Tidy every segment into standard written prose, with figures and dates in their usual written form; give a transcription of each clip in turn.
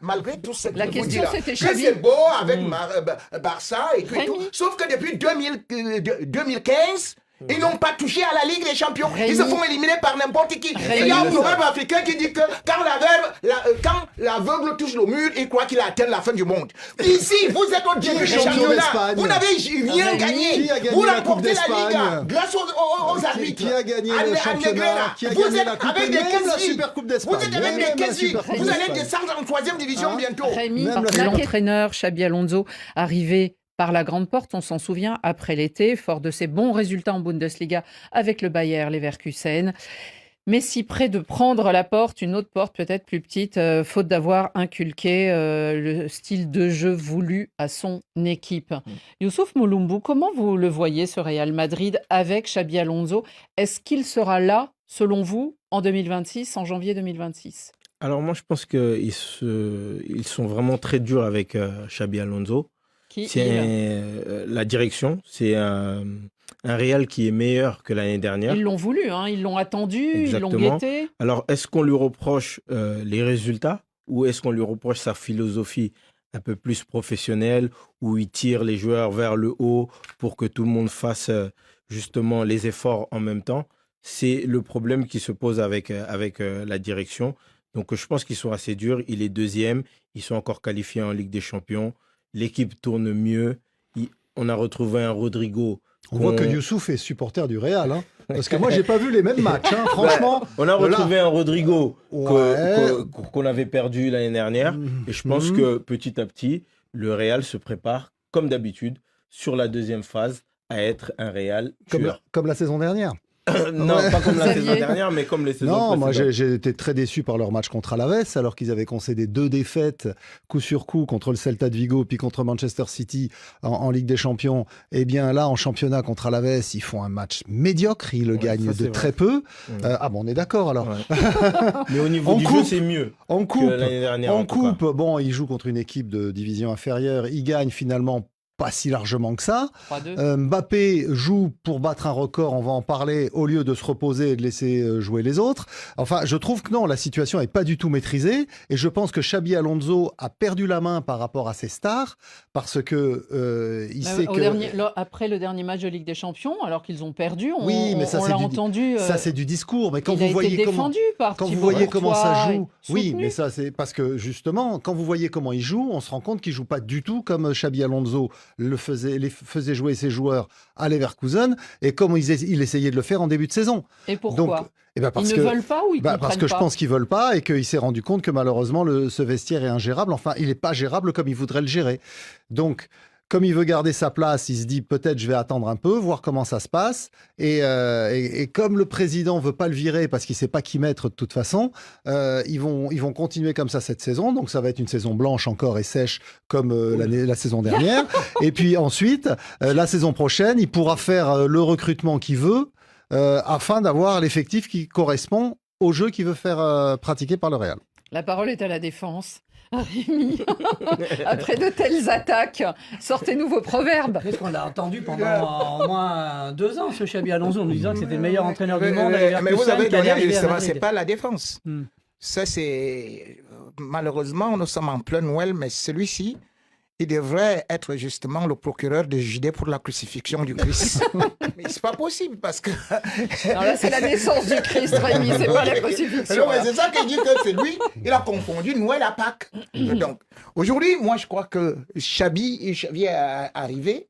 malgré tout ce que La vous question, dites là, c'était que Xavi. c'est beau avec Barça et tout, Rémi. sauf que depuis 2015, ils n'ont pas touché à la Ligue des Champions. Rémi. Ils se font éliminer par n'importe qui. Rémi. Et il y a un proverbe africain qui dit que quand l'aveugle touche le mur, il croit qu'il a atteint la fin du monde. Ici, vous êtes au début du champion championnat. d'Espagne? Vous n'avez rien Rémi. gagné. Qui a gagné Vous la remportez Coupe la Liga d'Espagne? grâce aux arbitres. Qui a gagné À le Negreira. championnat? Qui a Vous gagné êtes la Coupe avec et des même la quasi. Super Coupe Vous d'Espagne? êtes avec Même des la quasi. Super Coupe Vous allez d'Espagne. descendre en 3e division bientôt. Rémi, Même la- l'entraîneur Xabi Alonso, arrivé par la grande porte, on s'en souvient, après l'été, fort de ses bons résultats en Bundesliga avec le Bayer Leverkusen. Mais si près de prendre la porte, une autre porte peut-être plus petite, faute d'avoir inculqué le style de jeu voulu à son équipe. Youssouf Moulombou, comment vous le voyez ce Real Madrid avec Xabi Alonso? Est-ce qu'il sera là, selon vous, en 2026, en janvier 2026? Alors moi, je pense qu'ils sont vraiment très durs avec Xabi Alonso. Qui C'est il la direction, c'est un Real qui est meilleur que l'année dernière. Ils l'ont voulu, hein, ils l'ont attendu, ils l'ont Exactement. guetté. Alors, est-ce qu'on lui reproche les résultats ou est-ce qu'on lui reproche sa philosophie un peu plus professionnelle où il tire les joueurs vers le haut pour que tout le monde fasse justement les efforts en même temps? C'est le problème qui se pose avec la direction. Donc, je pense qu'ils sont assez durs. Il est deuxième. Ils sont encore qualifiés en Ligue des Champions. L'équipe tourne mieux. On a retrouvé un Rodrigo. On voit que Youssouf est supporter du Real, hein. Parce que moi, j'ai pas vu les mêmes matchs, hein. Franchement. On a retrouvé un Rodrigo Ouais. qu'on avait perdu l'année dernière. Et je pense que petit à petit, le Real se prépare, comme d'habitude, sur la deuxième phase, à être un Real tueur. Comme la saison dernière. Non, Ouais. pas comme la Xavier. saison dernière, mais comme les saisons Non, moi précédentes. j'ai été très déçu par leur match contre Alaves, alors qu'ils avaient concédé 2 défaites coup sur coup contre le Celta de Vigo puis contre Manchester City en Ligue des Champions. Eh bien là, en championnat contre Alaves, ils font un match médiocre, ils le gagnent ça, de c'est très vrai. peu. Ah bon, on est d'accord alors. Ouais. Mais au niveau En du coupe. jeu, c'est mieux En que coupe, l'année dernière. en en tout cas. coupe, bon, ils jouent contre une équipe de division inférieure, ils gagnent finalement pas si largement que ça. 3-2. Mbappé joue pour battre un record, on va en parler, au lieu de se reposer et de laisser jouer les autres. Enfin, je trouve que non, la situation n'est pas du tout maîtrisée. Et je pense que Xabi Alonso a perdu la main par rapport à ses stars, parce que il sait que... Après le dernier match de Ligue des Champions, alors qu'ils ont perdu, Oui, mais ça, on c'est l'a du- entendu. Ça, c'est du discours. Mais quand il vous a été voyez comment... défendu par Quand vous Thibaut voyez comment ça Courtois joue, et oui, soutenu. mais ça c'est parce que justement, quand vous voyez comment il joue, on se rend compte qu'il joue pas du tout comme Xabi Alonso faisait jouer ses joueurs à Leverkusen et comme il essayait de le faire en début de saison. Et pourquoi Donc, eh ben parce Ils que, ne veulent pas ou ils parce comprennent que je pas pense qu'ils veulent pas et qu'il s'est rendu compte que malheureusement ce vestiaire est ingérable. Enfin, il n'est pas gérable comme il voudrait le gérer. Donc, comme il veut garder sa place, il se dit peut-être je vais attendre un peu, voir comment ça se passe. Et comme le président veut pas le virer parce qu'il sait pas qui mettre de toute façon, ils vont continuer comme ça cette saison. Donc ça va être une saison blanche encore et sèche comme la saison dernière. Et puis ensuite, la saison prochaine, il pourra faire le recrutement qu'il veut afin d'avoir l'effectif qui correspond au jeu qu'il veut faire pratiquer par le Real. La parole est à la défense. Rémi, après de telles attaques, sortez-nous vos proverbes. Parce qu'on l'a entendu pendant au moins 2 ans, ce Xabi Alonso, en nous disant que c'était le meilleur entraîneur du monde. à Mais vous Leverkusen, avez qui allait donné arriver à justement, Madrid. c'est pas la défense. Hmm. Ça, c'est. Malheureusement, nous sommes en plein Noël, mais celui-ci, il devrait être justement le procureur de Judée pour la crucifixion du Christ. Mais c'est pas possible parce que. Alors là, c'est la naissance du Christ, Rémi, c'est pas la crucifixion. Non, mais c'est ça qui dit que c'est lui, il a confondu Noël à Pâques. Donc, aujourd'hui, moi, je crois que Xabi est arrivé.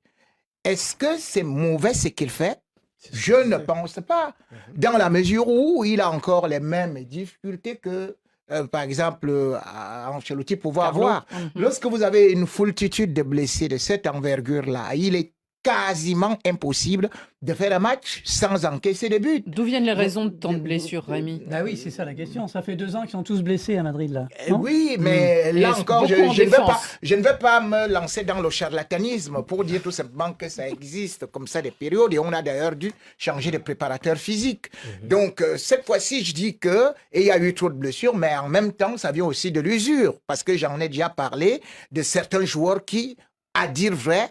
Est-ce que c'est mauvais ce qu'il fait? Je ne pense pas. Dans la mesure où il a encore les mêmes difficultés que, par exemple, Ancelotti pouvait avoir. Lorsque vous avez une foultitude de blessés de cette envergure-là, il est quasiment impossible de faire un match sans encaisser de but. D'où viennent les raisons de tant de blessures, Rémi? Ah oui, c'est ça la question. Ça fait 2 ans qu'ils sont tous blessés à Madrid, là. Non Oui, mais Il là reste encore, beaucoup en défense. je ne vais pas me lancer dans le charlatanisme pour dire tout simplement que ça existe comme ça des périodes et on a d'ailleurs dû changer de préparateur physique. Donc, cette fois-ci, je dis que il y a eu trop de blessures, mais en même temps, ça vient aussi de l'usure parce que j'en ai déjà parlé de certains joueurs qui, à dire vrai,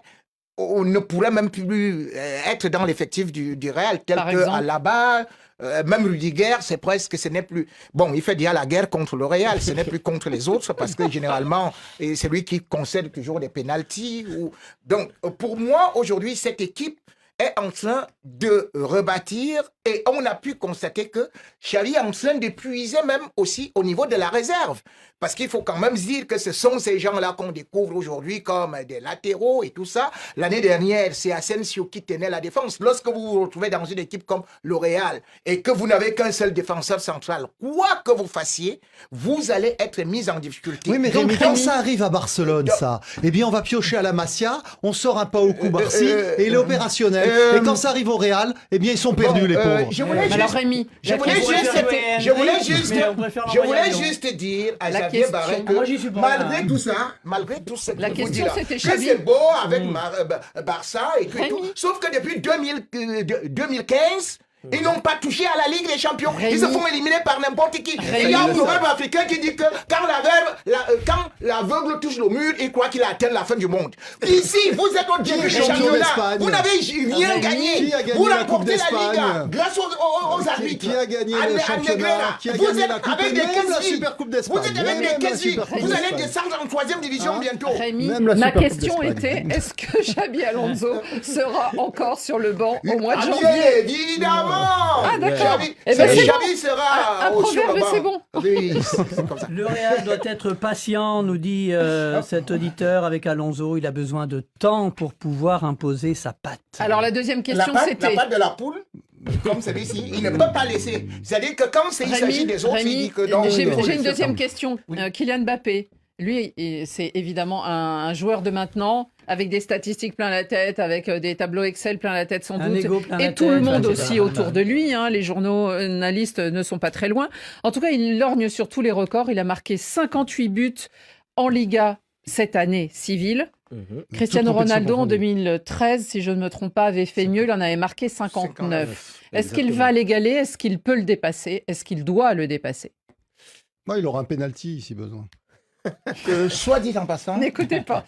on ne pourrait même plus être dans l'effectif du Real, tel Par que exemple. Alaba, même Rudiger, c'est presque, ce n'est plus... Bon, il fait déjà la guerre contre le Real, ce n'est plus contre les autres, parce que généralement, c'est lui qui concède toujours des pénaltys. Donc, pour moi, aujourd'hui, cette équipe est en train de rebâtir et on a pu constater que Xavi est en train d'épuiser même aussi au niveau de la réserve. Parce qu'il faut quand même dire que ce sont ces gens-là qu'on découvre aujourd'hui comme des latéraux et tout ça. L'année dernière, c'est Asensio qui tenait la défense. Lorsque vous vous retrouvez dans une équipe comme le Real et que vous n'avez qu'un seul défenseur central, quoi que vous fassiez, vous allez être mis en difficulté. Oui, mais Donc, Rémi, quand ça arrive à Barcelone, ça, eh bien, on va piocher à la Masia, on sort un pas au coup Barcy, et il est opérationnel. Et quand ça arrive au Real, eh bien, ils sont perdus, les pauvres. Je voulais Alors juste, Rémi, je voulais juste dire à La Xavier question- Barret Moi, que j'y suis pas, malgré hein. tout ça, malgré tout ce que La vous question, dites là, c'était que Xavi. c'est beau avec Barça et tout, Rémi. sauf que depuis 2015, ils n'ont pas touché à la Ligue des Champions. Rémi. Ils se font éliminer par n'importe qui. Et il y a un proverbe africain qui dit que quand l'aveugle touche le mur, il croit qu'il a atteint la fin du monde. Ici, vous êtes au début du champion championnat. d'Espagne. Vous n'avez rien Rémi. gagné. Qui a gagné Vous la Coupe remportez la d'Espagne? Liga grâce aux arbitres. Qui a gagné Anne- le Anne championnat? Negreira. Qui a Vous gagné êtes la Coupe avec et des même la Kessie. Super Coupe Vous d'Espagne? êtes avec Même des la Kessie. Super Coupe Vous allez d'Espagne. descendre en 3e division Hein? bientôt. Rémi, Même la ma Super Coupe question d'Espagne. était, est-ce que Xabi Alonso sera encore sur le banc au mois de Ah, janvier? bien évidemment. Ah, d'accord. Xavi, Eh ben, c'est Xavi Un sera sur proverbe, le banc. c'est bon. Oui, c'est comme ça. Le Real doit être patient, nous dit cet auditeur avec Alonso. Il a besoin de temps pour pouvoir imposer sa patte. Alors la deuxième question, La c'était... patte de la poule, comme celui-ci, il ne peut pas laisser. C'est-à-dire que quand il s'agit des autres, il dit que non. j'ai il faut j'ai une laisser deuxième comme- question. Oui. Kylian Mbappé, lui, c'est évidemment un joueur de maintenant, avec des statistiques plein la tête, avec des tableaux Excel plein la tête sans Un doute, ego plein et la tout le tête, monde etc. aussi autour de lui. Hein, les journalistes ne sont pas très loin. En tout cas, il lorgne sur tous les records. Il a marqué 58 buts en Liga cette année civile. Cristiano Toute compétition Ronaldo, en confondue. 2013, si je ne me trompe pas, avait fait mieux. Il en avait marqué 59. Est-ce qu'il Exactement. va l'égaler? Est-ce qu'il peut le dépasser? Est-ce qu'il doit le dépasser? Ouais, il aura un penalty si besoin. Soit dit en passant, N'écoutez pas.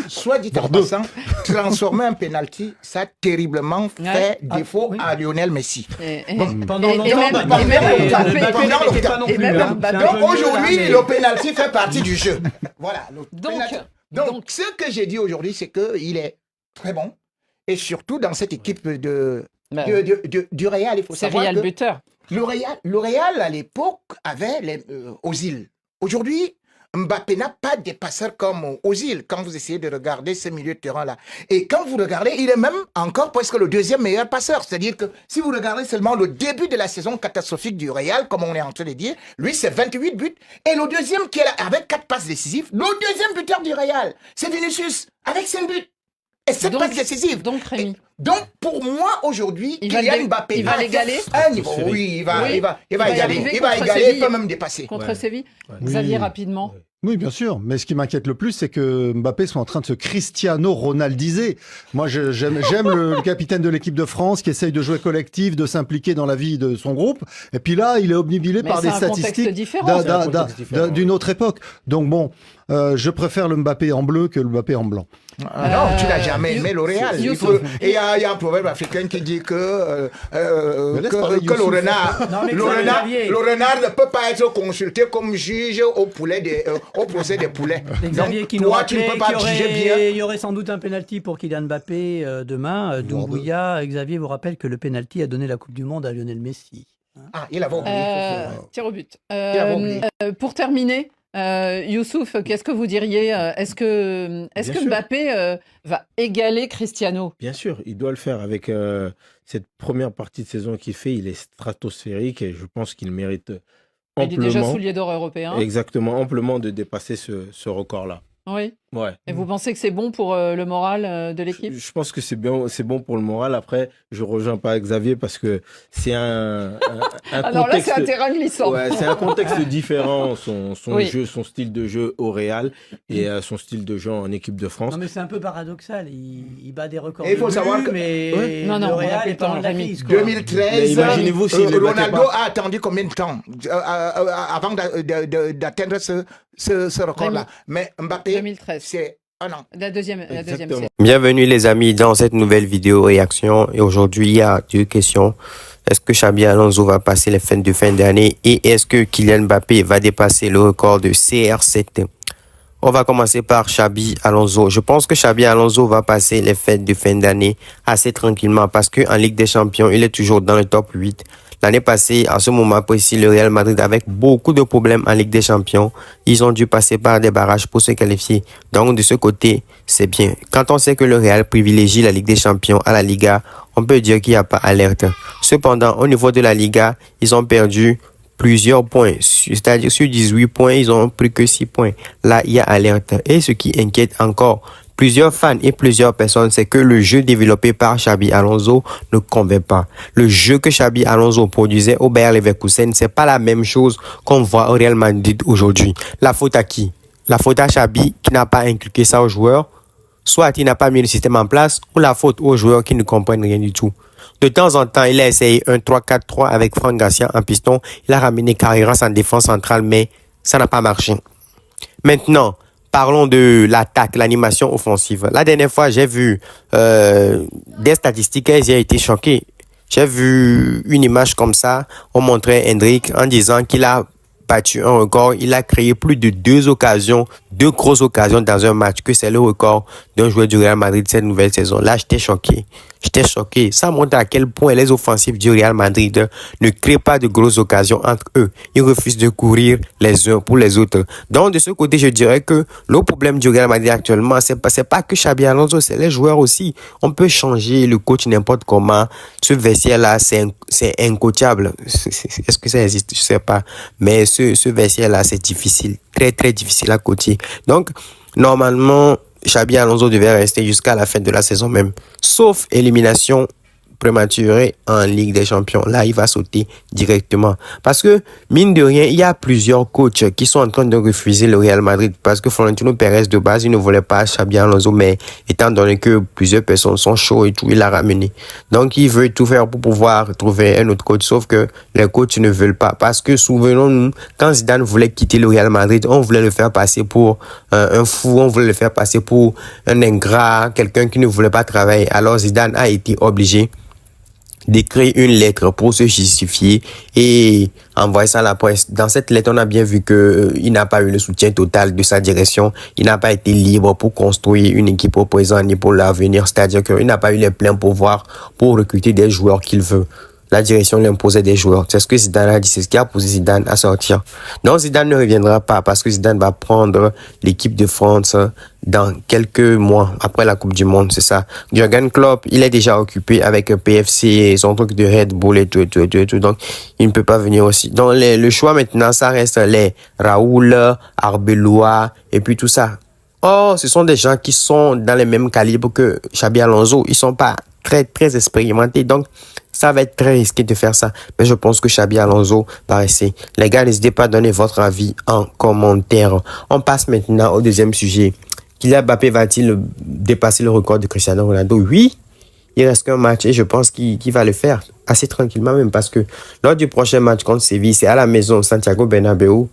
soit dit en passant, transformer un penalty, ça a terriblement fait défaut oui. à Lionel Messi. Pendant et longtemps, même- Mbappé et même n'était Mbappé- pas non et plus, même hein. Mbappé- C'est un peu Donc mieux, aujourd'hui, là, mais- le penalty fait partie du jeu. Voilà. Donc, Donc, ce que j'ai dit aujourd'hui, c'est qu'il est très bon. Et surtout dans cette équipe du Real, il faut c'est savoir Real que buteur. le Real, à l'époque, avait Ozil. Aujourd'hui, Mbappé n'a pas de passeurs comme Ozil quand vous essayez de regarder ce milieu de terrain-là. Et quand vous regardez, il est même encore presque le deuxième meilleur passeur. C'est-à-dire que si vous regardez seulement le début de la saison catastrophique du Real, comme on est en train de dire, lui, c'est 28 buts. Et le deuxième qui est là, avec 4 passes décisives, le deuxième buteur du Real, c'est Vinicius, avec 5 buts. Et 7 Donc- passes décisives. Donc Rémi, Donc, pour moi, aujourd'hui, Il va Kylian le- Mbappé il va l'égaler un niveau. Contre Oui, il va Oui. égaler. Il va y Il arriver va contre égaler, il Séville. peut même dépasser. contre Ouais. Séville. Ouais. Xavier, Oui. rapidement. Oui, bien sûr. Mais ce qui m'inquiète le plus, c'est que Mbappé soit en train de se Cristiano Ronaldiser. Moi, j'aime le capitaine de l'équipe de France qui essaye de jouer collectif, de s'impliquer dans la vie de son groupe. Et puis là, il est obnubilé Mais par c'est des un contexte statistiques différent. d'un- C'est un d'un- contexte différent, d'une autre époque. Donc bon, je préfère le Mbappé en bleu que le Mbappé en blanc. Ah non, tu n'as jamais aimé L'Oréal. Youssouf. Et il y a un proverbe africain qui dit que Mais laisse parler le Youssouf. renard, Non, mais Xavier. le renard ne peut pas être consulté comme juge au procès des poulets. Xavier Donc, qui nous toi, tu ne rappelait peux pas juger bien. qu'il y aurait sans doute un penalty pour Kylian Mbappé demain. Doumbouya, Xavier vous rappelle que le penalty a donné la Coupe du Monde à Lionel Messi. Ah, il avait oublié. Tir au but. avait oublié. Pour terminer, Youssouf, qu'est-ce que vous diriez? Est-ce que Bien sûr. Mbappé va égaler Cristiano? Bien sûr, il doit le faire avec cette première partie de saison qu'il fait. Il est stratosphérique et je pense qu'il mérite Il est déjà amplement, soulier d'or européen. exactement, amplement de dépasser ce record-là. Oui. Ouais. Et vous pensez que c'est bon pour le moral de l'équipe? Je pense que c'est bon pour le moral. Après, je rejoins pas Xavier parce que c'est un Alors là, contexte. c'est un terrain glissant. Ouais, c'est un contexte différent, son Oui. jeu, son style de jeu au Real et son style de jeu en équipe de France. Non mais c'est un peu paradoxal, il bat des records Et il faut de buts, savoir que- mais Ouais. Non, non, le on Real répète est pas en dans la Rémi. crise. quoi. 2013, Mais imaginez-vous s'il les battait Ronaldo pas. a attendu combien de temps avant d'atteindre ce record-là. Mais Mbappé, 2013. c'est Oh non. La deuxième Exactement. série. Bienvenue les amis dans cette nouvelle vidéo réaction. Et aujourd'hui, il y a deux questions. Est-ce que Xabi Alonso va passer les fêtes de fin d'année et est-ce que Kylian Mbappé va dépasser le record de CR7? On va commencer par Xabi Alonso. Je pense que Xabi Alonso va passer les fêtes de fin d'année assez tranquillement parce que en Ligue des Champions, il est toujours dans le top 8. L'année passée, à ce moment précis, le Real Madrid, avec beaucoup de problèmes en Ligue des Champions, ils ont dû passer par des barrages pour se qualifier. Donc, de ce côté, c'est bien. Quand on sait que le Real privilégie la Ligue des Champions à la Liga, on peut dire qu'il n'y a pas alerte. Cependant, au niveau de la Liga, ils ont perdu plusieurs points. C'est-à-dire, sur 18 points, ils ont pris que 6 points. Là, il y a alerte. Et ce qui inquiète encore plusieurs fans et plusieurs personnes, c'est que le jeu développé par Xabi Alonso ne convainc pas. Le jeu que Xabi Alonso produisait au Bayer Leverkusen, c'est pas la même chose qu'on voit au Real Madrid aujourd'hui. La faute à qui? La faute à Xabi qui n'a pas inculqué ça aux joueurs, soit il n'a pas mis le système en place, ou la faute aux joueurs qui ne comprennent rien du tout. De temps en temps, il a essayé un 3-4-3 avec Fran Garcia en piston. Il a ramené Carreras en défense centrale, mais ça n'a pas marché. Maintenant, parlons de l'attaque, l'animation offensive. La dernière fois, j'ai vu des statistiques et j'ai été choqué. J'ai vu une image comme ça. On montrait Hendrik en disant qu'il a battu un record. Il a créé plus de deux grosses occasions dans un match, que c'est le record d'un joueur du Real Madrid cette nouvelle saison. Là, j'étais choqué. Ça montre à quel point les offensives du Real Madrid ne créent pas de grosses occasions entre eux. Ils refusent de courir les uns pour les autres. Donc, de ce côté, je dirais que le problème du Real Madrid actuellement, c'est pas que Xabi Alonso, c'est les joueurs aussi. On peut changer le coach n'importe comment. Ce vestiaire-là, c'est incoachable. Est-ce que ça existe? Je sais pas. Mais ce vestiaire-là, c'est difficile. Très, très difficile à coacher. Donc, normalement, Xabi Alonso devait rester jusqu'à la fin de la saison même. Sauf élimination prématurée en Ligue des Champions. Là, il va sauter directement. Parce que, mine de rien, il y a plusieurs coachs qui sont en train de refuser le Real Madrid. Parce que Florentino Pérez, de base, il ne voulait pas Xabi Alonso. Mais étant donné que plusieurs personnes sont chaudes et tout, il l'a ramené. Donc, il veut tout faire pour pouvoir trouver un autre coach. Sauf que les coachs ne veulent pas. Parce que, souvenons-nous, quand Zidane voulait quitter le Real Madrid, on voulait le faire passer pour un fou. On voulait le faire passer pour un ingrat, quelqu'un qui ne voulait pas travailler. Alors, Zidane a été obligé d'écrire une lettre pour se justifier et envoyer ça à la presse. Dans cette lettre, on a bien vu que il n'a pas eu le soutien total de sa direction. Il n'a pas été libre pour construire une équipe au présent ni pour l'avenir. C'est-à-dire qu'il n'a pas eu les pleins pouvoirs pour recruter des joueurs qu'il veut. La direction lui imposait des joueurs. C'est ce que Zidane a dit. C'est ce qui a poussé Zidane à sortir. Non, Zidane ne reviendra pas parce que Zidane va prendre l'équipe de France dans quelques mois après la Coupe du Monde. C'est ça. Jürgen Klopp, il est déjà occupé avec PFC, son truc de Red Bull et tout. Donc, il ne peut pas venir aussi. Donc, le choix maintenant, ça reste les Raoul, Arbeloa et puis tout ça. Or, ce sont des gens qui sont dans les mêmes calibres que Xabi Alonso. Ils sont pas très, très expérimentés. Donc, ça va être très risqué de faire ça. Mais je pense que Xabi Alonso va rester. Les gars, n'hésitez pas à donner votre avis en commentaire. On passe maintenant au deuxième sujet. Kylian Mbappé va-t-il dépasser le record de Cristiano Ronaldo? Oui, il reste qu'un match et je pense qu'il va le faire assez tranquillement même parce que lors du prochain match contre Séville, c'est à la maison Santiago Bernabéu.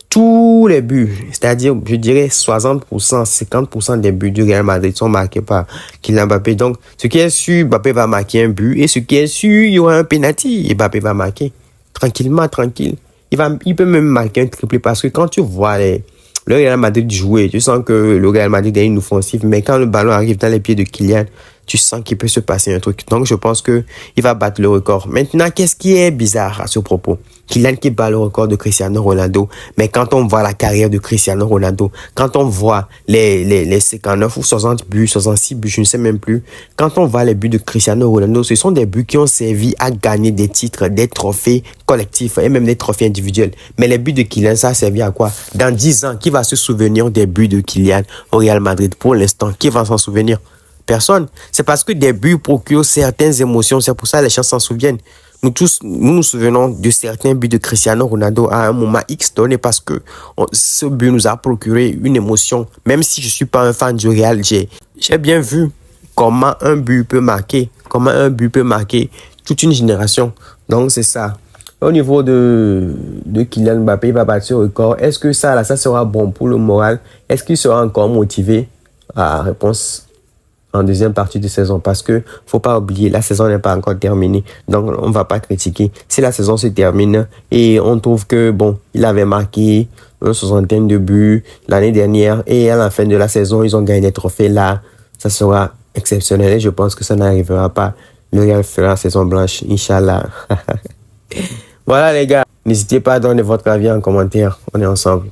Tous les buts, c'est-à-dire, je dirais 60%, 50% des buts du Real Madrid sont marqués par Kylian Mbappé. Donc, ce qui est sûr, Mbappé va marquer un but. Et ce qui est sûr, il y aura un penalty et Mbappé va marquer. Tranquillement, tranquille. Il peut même marquer un triplé parce que quand tu vois le Real Madrid jouer, tu sens que le Real Madrid est une offensive. Mais quand le ballon arrive dans les pieds de Kylian, tu sens qu'il peut se passer un truc. Donc, je pense qu'il va battre le record. Maintenant, qu'est-ce qui est bizarre à ce propos? Kylian qui bat le record de Cristiano Ronaldo. Mais quand on voit la carrière de Cristiano Ronaldo, quand on voit les 59 ou 60 buts, 66 buts, je ne sais même plus. Quand on voit les buts de Cristiano Ronaldo, ce sont des buts qui ont servi à gagner des titres, des trophées collectifs et même des trophées individuels. Mais les buts de Kylian, ça a servi à quoi? Dans 10 ans, qui va se souvenir des buts de Kylian au Real Madrid? Pour l'instant, qui va s'en souvenir? Personne. C'est parce que des buts procurent certaines émotions. C'est pour ça que les gens s'en souviennent. Nous tous, nous souvenons de certains buts de Cristiano Ronaldo à un moment X donné parce que ce but nous a procuré une émotion. Même si je suis pas un fan du Real, j'ai bien vu comment un but peut marquer toute une génération. Donc c'est ça. Au niveau de Kylian Mbappé, il va battre ce record. Est-ce que ça sera bon pour le moral? Est-ce qu'il sera encore motivé? à réponse en deuxième partie de saison parce que faut pas oublier, la saison n'est pas encore terminée. Donc, on va pas critiquer. Si la saison se termine et on trouve que, bon, il avait marqué une soixantaine de buts l'année dernière et à la fin de la saison, ils ont gagné des trophées là, ça sera exceptionnel et je pense que ça n'arrivera pas. Le Real fera saison blanche, Inch'Allah. Voilà les gars, n'hésitez pas à donner votre avis en commentaire. On est ensemble.